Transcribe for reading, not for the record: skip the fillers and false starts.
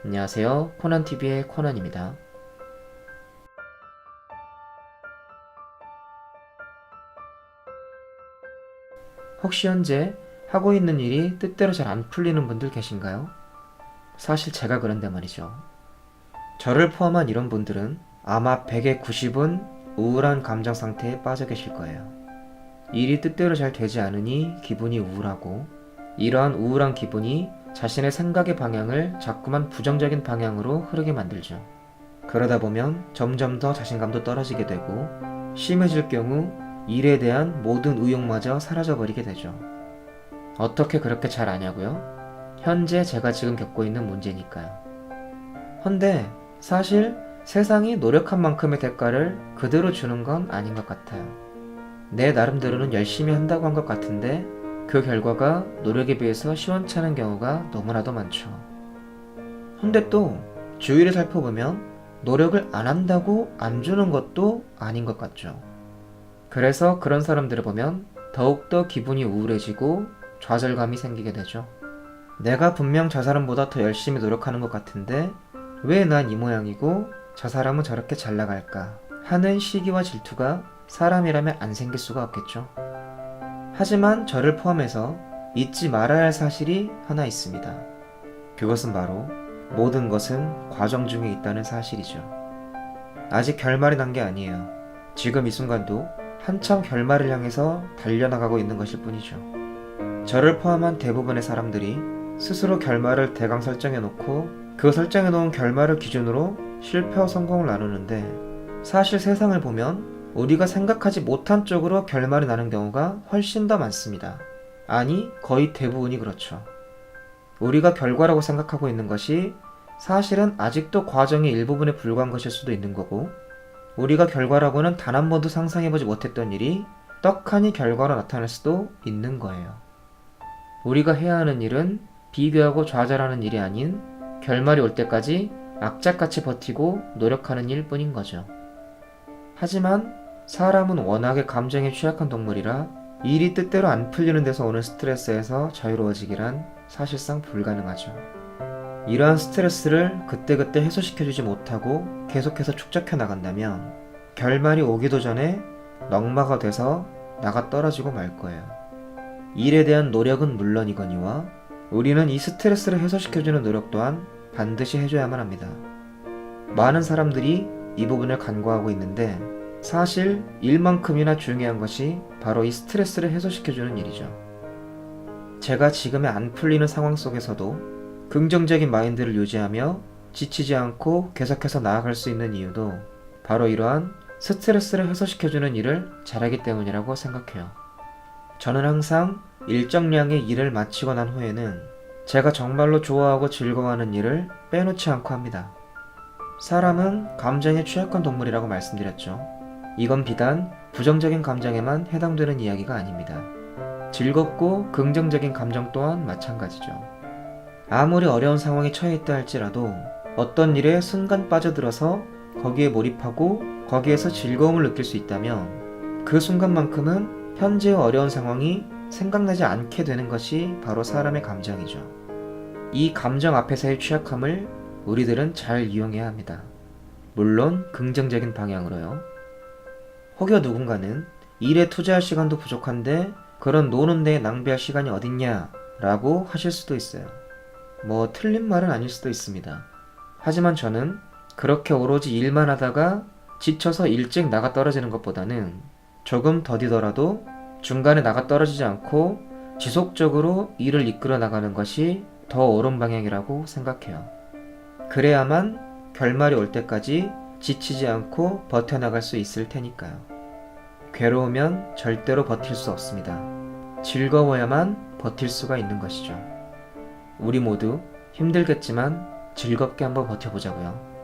안녕하세요. 코난TV의 코난입니다. 혹시 현재 하고 있는 일이 뜻대로 잘 안 풀리는 분들 계신가요? 사실 제가 그런데 말이죠. 저를 포함한 이런 분들은 아마 100의 90은 우울한 감정 상태에 빠져 계실 거예요. 일이 뜻대로 잘 되지 않으니 기분이 우울하고, 이러한 우울한 기분이 자신의 생각의 방향을 자꾸만 부정적인 방향으로 흐르게 만들죠. 그러다 보면 점점 더 자신감도 떨어지게 되고, 심해질 경우 일에 대한 모든 의욕마저 사라져버리게 되죠. 어떻게 그렇게 잘 아냐고요? 현재 제가 지금 겪고 있는 문제니까요. 헌데 사실 세상이 노력한 만큼의 대가를 그대로 주는 건 아닌 것 같아요. 내 나름대로는 열심히 한다고 한 것 같은데 그 결과가 노력에 비해서 시원찮은 경우가 너무나도 많죠. 헌데 또 주위를 살펴보면 노력을 안 한다고 안 주는 것도 아닌 것 같죠. 그래서 그런 사람들을 보면 더욱더 기분이 우울해지고 좌절감이 생기게 되죠. 내가 분명 저 사람보다 더 열심히 노력하는 것 같은데 왜 난 이 모양이고 저 사람은 저렇게 잘 나갈까 하는 시기와 질투가 사람이라면 안 생길 수가 없겠죠. 하지만 저를 포함해서 잊지 말아야 할 사실이 하나 있습니다. 그것은 바로 모든 것은 과정 중에 있다는 사실이죠. 아직 결말이 난 게 아니에요. 지금 이 순간도 한참 결말을 향해서 달려나가고 있는 것일 뿐이죠. 저를 포함한 대부분의 사람들이 스스로 결말을 대강 설정해 놓고 그 설정해 놓은 결말을 기준으로 실패와 성공을 나누는데, 사실 세상을 보면 우리가 생각하지 못한 쪽으로 결말이 나는 경우가 훨씬 더 많습니다. 아니, 거의 대부분이 그렇죠. 우리가 결과라고 생각하고 있는 것이 사실은 아직도 과정의 일부분에 불과한 것일 수도 있는 거고, 우리가 결과라고는 단 한 번도 상상해보지 못했던 일이 떡하니 결과로 나타날 수도 있는 거예요. 우리가 해야 하는 일은 비교하고 좌절하는 일이 아닌 결말이 올 때까지 악착같이 버티고 노력하는 일뿐인 거죠. 하지만 사람은 워낙에 감정에 취약한 동물이라 일이 뜻대로 안 풀리는 데서 오는 스트레스에서 자유로워지기란 사실상 불가능하죠. 이러한 스트레스를 그때그때 해소시켜주지 못하고 계속해서 축적해 나간다면 결말이 오기도 전에 넝마가 돼서 나가 떨어지고 말 거예요. 일에 대한 노력은 물론이거니와 우리는 이 스트레스를 해소시켜주는 노력 또한 반드시 해줘야만 합니다. 많은 사람들이 이 부분을 간과하고 있는데 사실 일만큼이나 중요한 것이 바로 이 스트레스를 해소시켜주는 일이죠. 제가 지금의 안 풀리는 상황 속에서도 긍정적인 마인드를 유지하며 지치지 않고 계속해서 나아갈 수 있는 이유도 바로 이러한 스트레스를 해소시켜주는 일을 잘하기 때문이라고 생각해요. 저는 항상 일정량의 일을 마치고 난 후에는 제가 정말로 좋아하고 즐거워하는 일을 빼놓지 않고 합니다. 사람은 감정에 취약한 동물이라고 말씀드렸죠. 이건 비단 부정적인 감정에만 해당되는 이야기가 아닙니다. 즐겁고 긍정적인 감정 또한 마찬가지죠. 아무리 어려운 상황에 처해 있다 할지라도 어떤 일에 순간 빠져들어서 거기에 몰입하고 거기에서 즐거움을 느낄 수 있다면 그 순간만큼은 현재의 어려운 상황이 생각나지 않게 되는 것이 바로 사람의 감정이죠. 이 감정 앞에서의 취약함을 우리들은 잘 이용해야 합니다. 물론 긍정적인 방향으로요. 혹여 누군가는 일에 투자할 시간도 부족한데 그런 노는 데에 낭비할 시간이 어딨냐 라고 하실 수도 있어요. 뭐 틀린 말은 아닐 수도 있습니다. 하지만 저는 그렇게 오로지 일만 하다가 지쳐서 일찍 나가 떨어지는 것보다는 조금 더디더라도 중간에 나가 떨어지지 않고 지속적으로 일을 이끌어 나가는 것이 더 옳은 방향이라고 생각해요. 그래야만 결말이 올 때까지 지치지 않고 버텨나갈 수 있을 테니까요. 괴로우면 절대로 버틸 수 없습니다. 즐거워야만 버틸 수가 있는 것이죠. 우리 모두 힘들겠지만 즐겁게 한번 버텨보자고요.